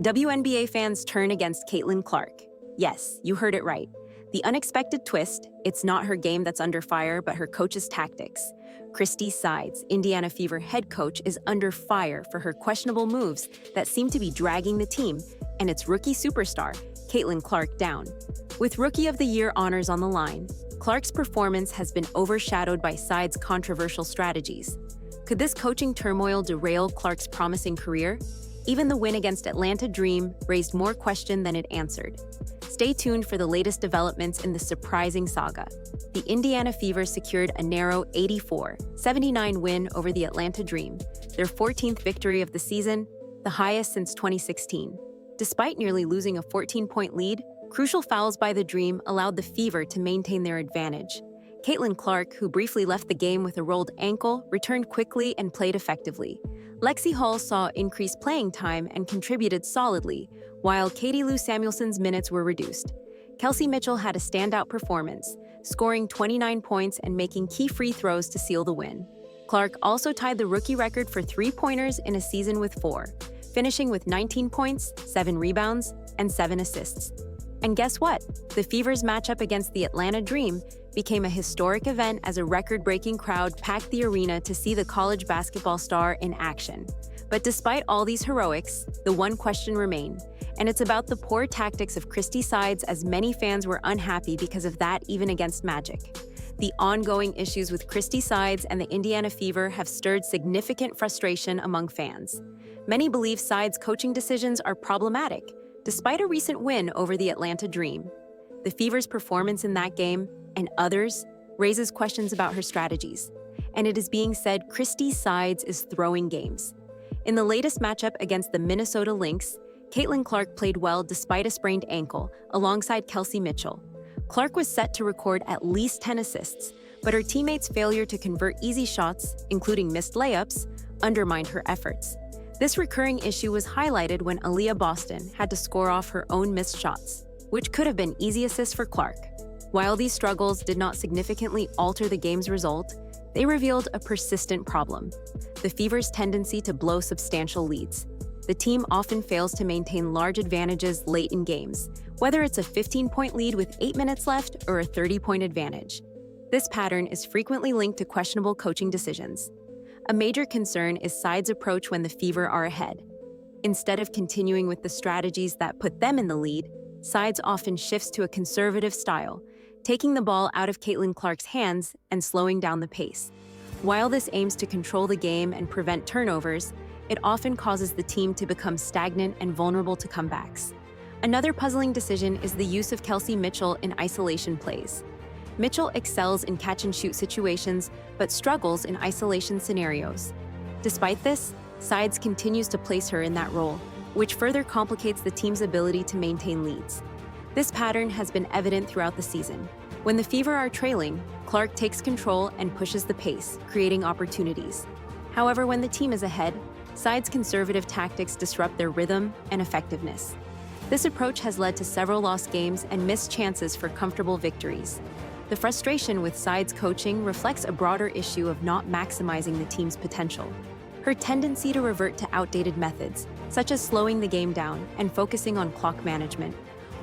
WNBA fans turn against Caitlin Clark. Yes, you heard it right. The unexpected twist, it's not her game that's under fire, but her coach's tactics. Christie Sides, Indiana Fever head coach, is under fire for her questionable moves that seem to be dragging the team, and its rookie superstar, Caitlin Clark, down. With Rookie of the Year honors on the line, Clark's performance has been overshadowed by Sides' controversial strategies. Could this coaching turmoil derail Clark's promising career? Even the win against Atlanta Dream raised more question than it answered. Stay tuned for the latest developments in the surprising saga. The Indiana Fever secured a narrow 84-79 win over the Atlanta Dream, their 14th victory of the season, the highest since 2016. Despite nearly losing a 14-point lead, crucial fouls by the Dream allowed the Fever to maintain their advantage. Caitlin Clark, who briefly left the game with a rolled ankle, returned quickly and played effectively. Lexi Hall saw increased playing time and contributed solidly, while Katie Lou Samuelson's minutes were reduced. Kelsey Mitchell had a standout performance, scoring 29 points and making key free throws to seal the win. Clark also tied the rookie record for three-pointers in a season with 4, finishing with 19 points, 7 rebounds, and 7 assists. And guess what? The Fever's matchup against the Atlanta Dream became a historic event as a record-breaking crowd packed the arena to see the college basketball star in action. But despite all these heroics, the one question remained, and it's about the poor tactics of Christie Sides, as many fans were unhappy because of that even against Magic. The ongoing issues with Christie Sides and the Indiana Fever have stirred significant frustration among fans. Many believe Sides' coaching decisions are problematic, despite a recent win over the Atlanta Dream. The Fever's performance in that game, and others, raises questions about her strategies, and it is being said Christie Sides is throwing games. In the latest matchup against the Minnesota Lynx, Caitlin Clark played well despite a sprained ankle, alongside Kelsey Mitchell. Clark was set to record at least 10 assists, but her teammates' failure to convert easy shots, including missed layups, undermined her efforts. This recurring issue was highlighted when Aaliyah Boston had to score off her own missed shots, which could have been easy assists for Clark. While these struggles did not significantly alter the game's result, they revealed a persistent problem: the Fever's tendency to blow substantial leads. The team often fails to maintain large advantages late in games, whether it's a 15-point lead with 8 minutes left or a 30-point advantage. This pattern is frequently linked to questionable coaching decisions. A major concern is Sides' approach when the Fever are ahead. Instead of continuing with the strategies that put them in the lead, Sides often shifts to a conservative style, taking the ball out of Caitlin Clark's hands and slowing down the pace. While this aims to control the game and prevent turnovers, it often causes the team to become stagnant and vulnerable to comebacks. Another puzzling decision is the use of Kelsey Mitchell in isolation plays. Mitchell excels in catch-and-shoot situations, but struggles in isolation scenarios. Despite this, Sides continues to place her in that role, which further complicates the team's ability to maintain leads. This pattern has been evident throughout the season. When the Fever are trailing, Clark takes control and pushes the pace, creating opportunities. However, when the team is ahead, Sides' conservative tactics disrupt their rhythm and effectiveness. This approach has led to several lost games and missed chances for comfortable victories. The frustration with Sides' coaching reflects a broader issue of not maximizing the team's potential. Her tendency to revert to outdated methods, such as slowing the game down and focusing on clock management,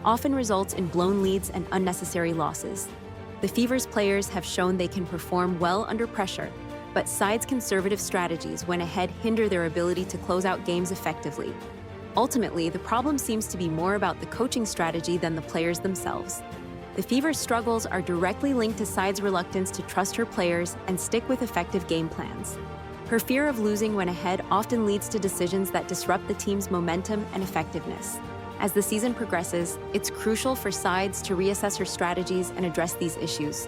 often results in blown leads and unnecessary losses. The Fever's players have shown they can perform well under pressure, but Sides' conservative strategies when ahead hinder their ability to close out games effectively. Ultimately, the problem seems to be more about the coaching strategy than the players themselves. The Fever's struggles are directly linked to Sides' reluctance to trust her players and stick with effective game plans. Her fear of losing when ahead often leads to decisions that disrupt the team's momentum and effectiveness. As the season progresses, it's crucial for Sides to reassess her strategies and address these issues.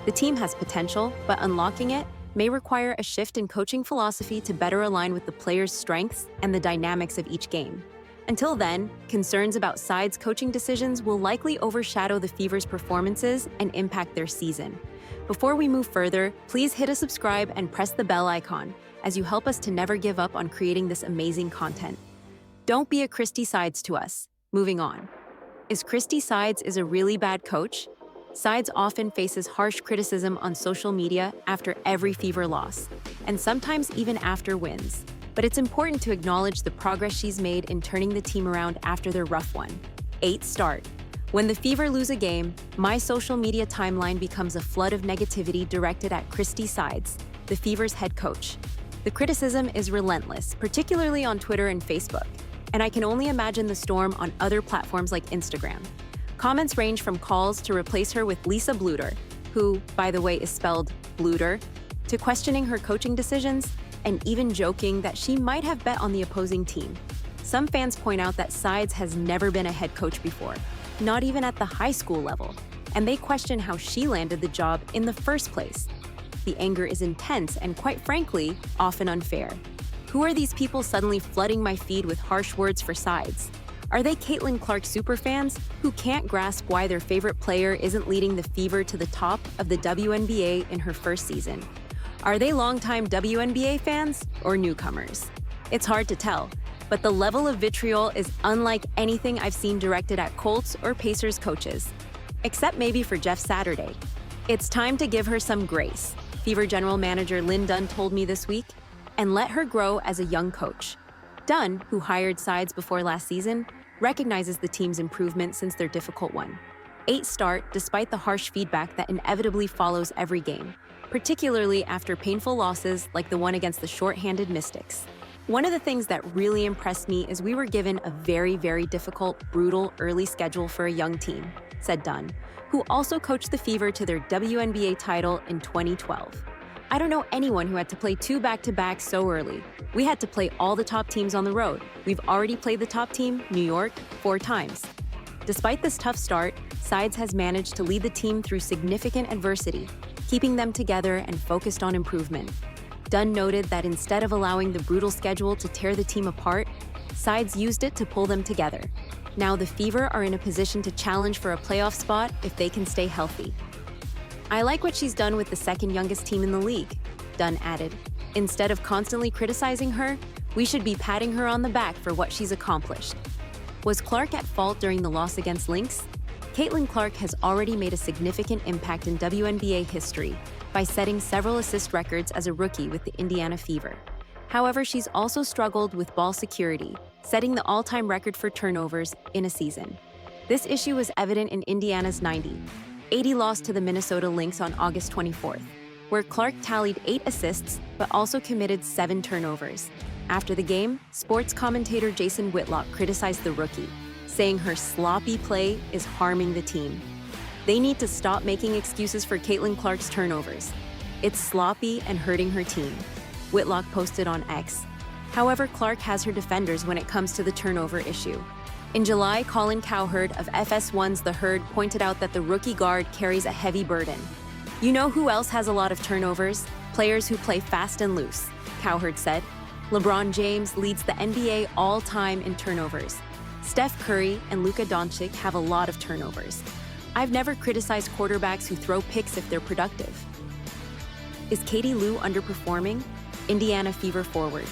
The team has potential, but unlocking it may require a shift in coaching philosophy to better align with the players' strengths and the dynamics of each game. Until then, concerns about Sides' coaching decisions will likely overshadow the Fever's performances and impact their season. Before we move further, please hit a subscribe and press the bell icon, as you help us to never give up on creating this amazing content. Don't be a Christie Sides to us. Moving on. Is Christie Sides a really bad coach? Sides often faces harsh criticism on social media after every Fever loss, and sometimes even after wins. but it's important to acknowledge the progress she's made in turning the team around after their rough one. 8 start. When the Fever lose a game, my social media timeline becomes a flood of negativity directed at Christie Sides, the Fever's head coach. The criticism is relentless, particularly on Twitter and Facebook, and I can only imagine the storm on other platforms like Instagram. Comments range from calls to replace her with Lisa Bluter, who, by the way, is spelled Bluter, to questioning her coaching decisions and even joking that she might have bet on the opposing team. Some fans point out that Sides has never been a head coach before, not even at the high school level, and they question how she landed the job in the first place. The anger is intense and, quite frankly, often unfair. Who are these people suddenly flooding my feed with harsh words for Sides? Are they Caitlin Clark superfans who can't grasp why their favorite player isn't leading the Fever to the top of the WNBA in her first season? Are they longtime WNBA fans or newcomers? It's hard to tell, but the level of vitriol is unlike anything I've seen directed at Colts or Pacers coaches, except maybe for Jeff Saturday. It's time to give her some grace, Fever General Manager Lynn Dunn told me this week, and let her grow as a young coach. Dunn, who hired Sides before last season, recognizes the team's improvement since their difficult one. 8 start despite the harsh feedback that inevitably follows every game, particularly after painful losses like the one against the short-handed Mystics. One of the things that really impressed me is we were given a very, very difficult, brutal early schedule for a young team, said Dunn, who also coached the Fever to their WNBA title in 2012. I don't know anyone who had to play 2 back-to-backs so early. We had to play all the top teams on the road. We've already played the top team, New York, 4 times. Despite this tough start, Sides has managed to lead the team through significant adversity, keeping them together and focused on improvement. Dunn noted that instead of allowing the brutal schedule to tear the team apart, Sides used it to pull them together. Now the Fever are in a position to challenge for a playoff spot if they can stay healthy. I like what she's done with the second youngest team in the league, Dunn added. Instead of constantly criticizing her, we should be patting her on the back for what she's accomplished. Was Clark at fault during the loss against Lynx? Caitlin Clark has already made a significant impact in WNBA history by setting several assist records as a rookie with the Indiana Fever. However, she's also struggled with ball security, setting the all-time record for turnovers in a season. This issue was evident in Indiana's 90-80 loss to the Minnesota Lynx on August 24th, where Clark tallied 8 assists but also committed 7 turnovers. After the game, sports commentator Jason Whitlock criticized the rookie, saying her sloppy play is harming the team. They need to stop making excuses for Caitlin Clark's turnovers. It's sloppy and hurting her team, Whitlock posted on X. However, Clark has her defenders when it comes to the turnover issue. In July, Colin Cowherd of FS1's The Herd pointed out that the rookie guard carries a heavy burden. You know who else has a lot of turnovers? Players who play fast and loose, Cowherd said. LeBron James leads the NBA all-time in turnovers. Steph Curry and Luka Doncic have a lot of turnovers. I've never criticized quarterbacks who throw picks if they're productive. Is Katie Lou underperforming? Indiana Fever forward.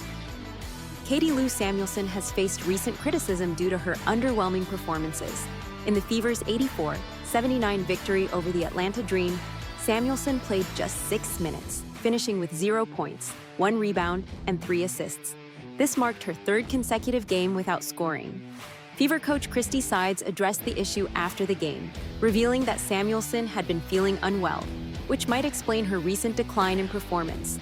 Katie Lou Samuelson has faced recent criticism due to her underwhelming performances. In the Fever's 84-79 victory over the Atlanta Dream, Samuelson played just 6 minutes, finishing with 0 points, 1 rebound, and 3 assists. This marked her 3rd consecutive game without scoring. Fever coach Christie Sides addressed the issue after the game, revealing that Samuelson had been feeling unwell, which might explain her recent decline in performance.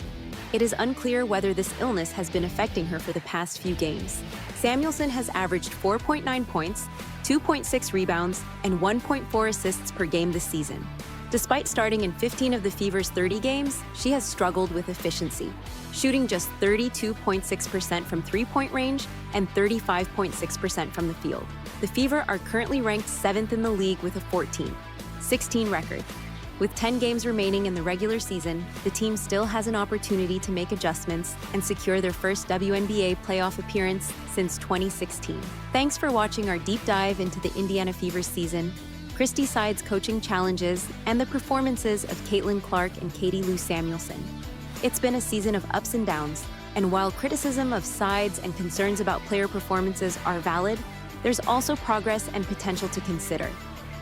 It is unclear whether this illness has been affecting her for the past few games. Samuelson has averaged 4.9 points, 2.6 rebounds, and 1.4 assists per game this season. Despite starting in 15 of the Fever's 30 games, she has struggled with efficiency, shooting just 32.6% from three-point range and 35.6% from the field. The Fever are currently ranked 7th in the league with a 14-16 record. With 10 games remaining in the regular season, the team still has an opportunity to make adjustments and secure their first WNBA playoff appearance since 2016. Thanks for watching our deep dive into the Indiana Fever season, Christie Sides coaching challenges, and the performances of Caitlin Clark and Katie Lou Samuelson. It's been a season of ups and downs, and while criticism of Sides and concerns about player performances are valid, there's also progress and potential to consider.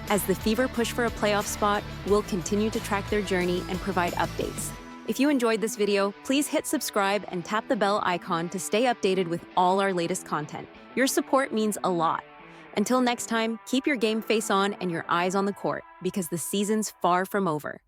As the Fever push for a playoff spot, we'll continue to track their journey and provide updates. If you enjoyed this video, please hit subscribe and tap the bell icon to stay updated with all our latest content. Your support means a lot. Until next time, keep your game face on and your eyes on the court, because the season's far from over.